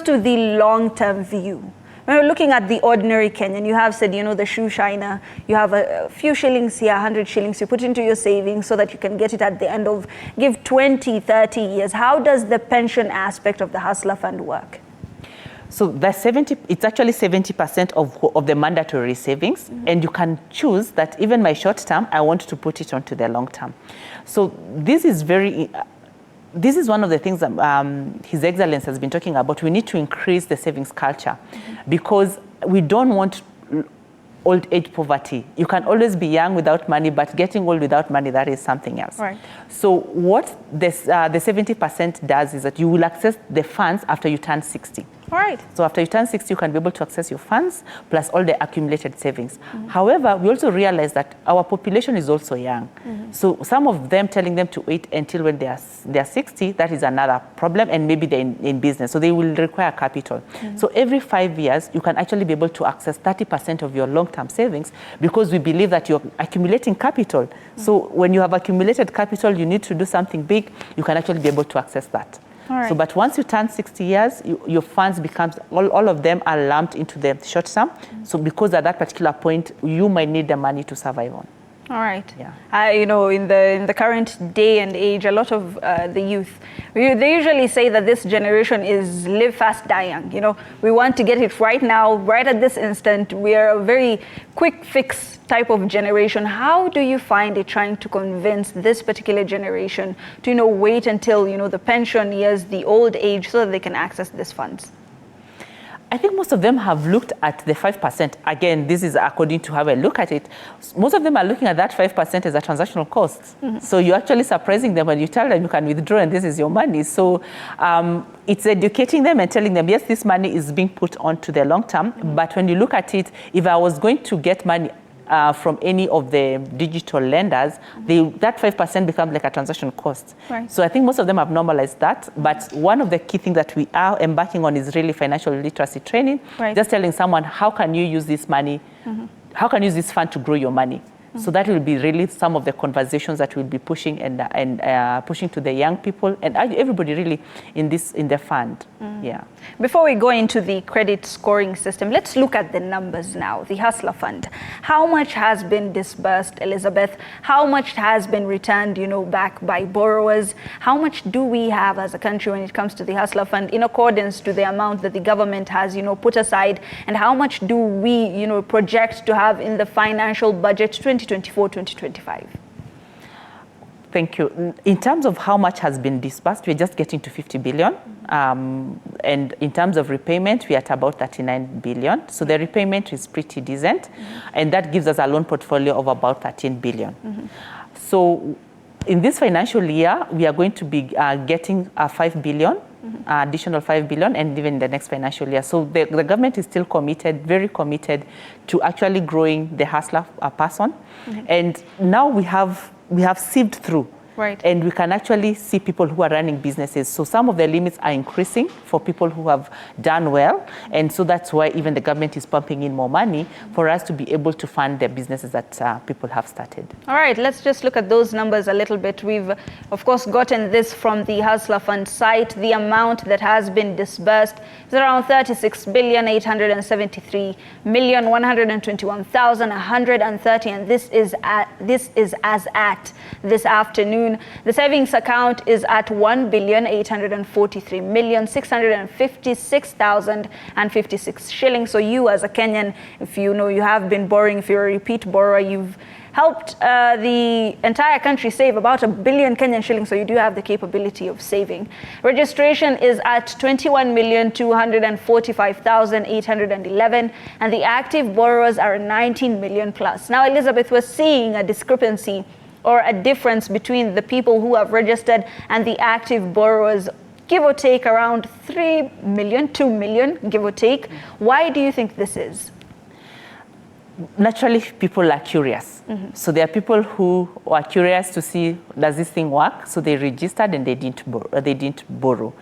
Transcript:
to the long-term view, when we're looking at the ordinary Kenyan, you have said, you know, the shoe shiner, you have a few shillings here, 100 shillings, you put into your savings so that you can get it at the end of, give 20, 30 years. How does the pension aspect of the Hustler Fund work? So it's actually 70% of the mandatory savings, and you can choose that even my short term, I want to put it onto the long term. So this is one of the things that His Excellency has been talking about. We need to increase the savings culture because we don't want old age poverty. You can always be young without money, but getting old without money, that is something else. Right. So what this, the 70% does is that you will access the funds after you turn 60. All right. So after you turn 60, you can be able to access your funds plus all the accumulated savings. However, we also realize that our population is also young. So some of them telling them to wait until when they are 60, that is another problem, and maybe they're in business. So they will require capital. So every 5 years, you can actually be able to access 30% of your long-term savings because we believe that you're accumulating capital. So when you have accumulated capital, you need to do something big, you can actually be able to access that. Right. So, but once you turn 60 years, your funds becomes, all of them are lumped into the short term. So because at that particular point, you might need the money to survive on. All right. Yeah. You know, in the current day and age, a lot of the youth, they usually say that this generation is live fast, die young. You know, we want to get it right now, right at this instant. We are a very quick fix type of generation. How do you find it trying to convince this particular generation to, you know, wait until, you know, the pension years, the old age, so that they can access these funds? I think most of them have looked at the 5%. Again, this is according to how I look at it. Most of them are looking at that 5% as a transactional cost. So you're actually surprising them when you tell them you can withdraw and this is your money. So it's educating them and telling them, yes, this money is being put onto the long term. But when you look at it, if I was going to get money from any of the digital lenders, that 5% becomes like a transaction cost. Right. So I think most of them have normalized that. But one of the key things that we are embarking on is really financial literacy training. Right. Just telling someone, how can you use this money? How can you use this fund to grow your money? So that will be really some of the conversations that we'll be pushing and pushing to the young people and everybody really in the fund. Yeah. Before we go into the credit scoring system, let's look at the numbers now. The Hustler Fund. How much has been disbursed, Elizabeth? How much has been returned, you know, back by borrowers? How much do we have as a country when it comes to the Hustler Fund in accordance to the amount that the government has, you know, put aside? And how much do we, you know, project to have in the financial budget 2024-2025? Thank you. In terms of how much has been disbursed, we're just getting to 50 billion. And in terms of repayment, we're at about 39 billion. So the repayment is pretty decent. And that gives us a loan portfolio of about 13 billion. So in this financial year, we are going to be getting 5 billion, additional 5 billion, and even in the next financial year. So the government is still committed, very committed to actually growing the hustler person. And now we have sieved through. Right. And we can actually see people who are running businesses. So some of the limits are increasing for people who have done well. And so that's why even the government is pumping in more money for us to be able to fund the businesses that people have started. All right, let's just look at those numbers a little bit. We've, of course, gotten this from the Hustler Fund site. The amount that has been disbursed is around 36,873,121,130. And this is as at this afternoon. The savings account is at 1,843,656,056 shillings. So you as a Kenyan, if you know you have been borrowing, if you're a repeat borrower, you've helped the entire country save about 1 billion Kenyan shillings. So you do have the capability of saving. Registration is at 21,245,811, and the active borrowers are 19 million plus. Now, Elizabeth, we're seeing a discrepancy or a difference between the people who have registered and the active borrowers, give or take around 3 million, 2 million, give or take. Why do you think this is? Naturally, people are curious. So there are people who are curious to see, does this thing work? So they registered and they didn't borrow.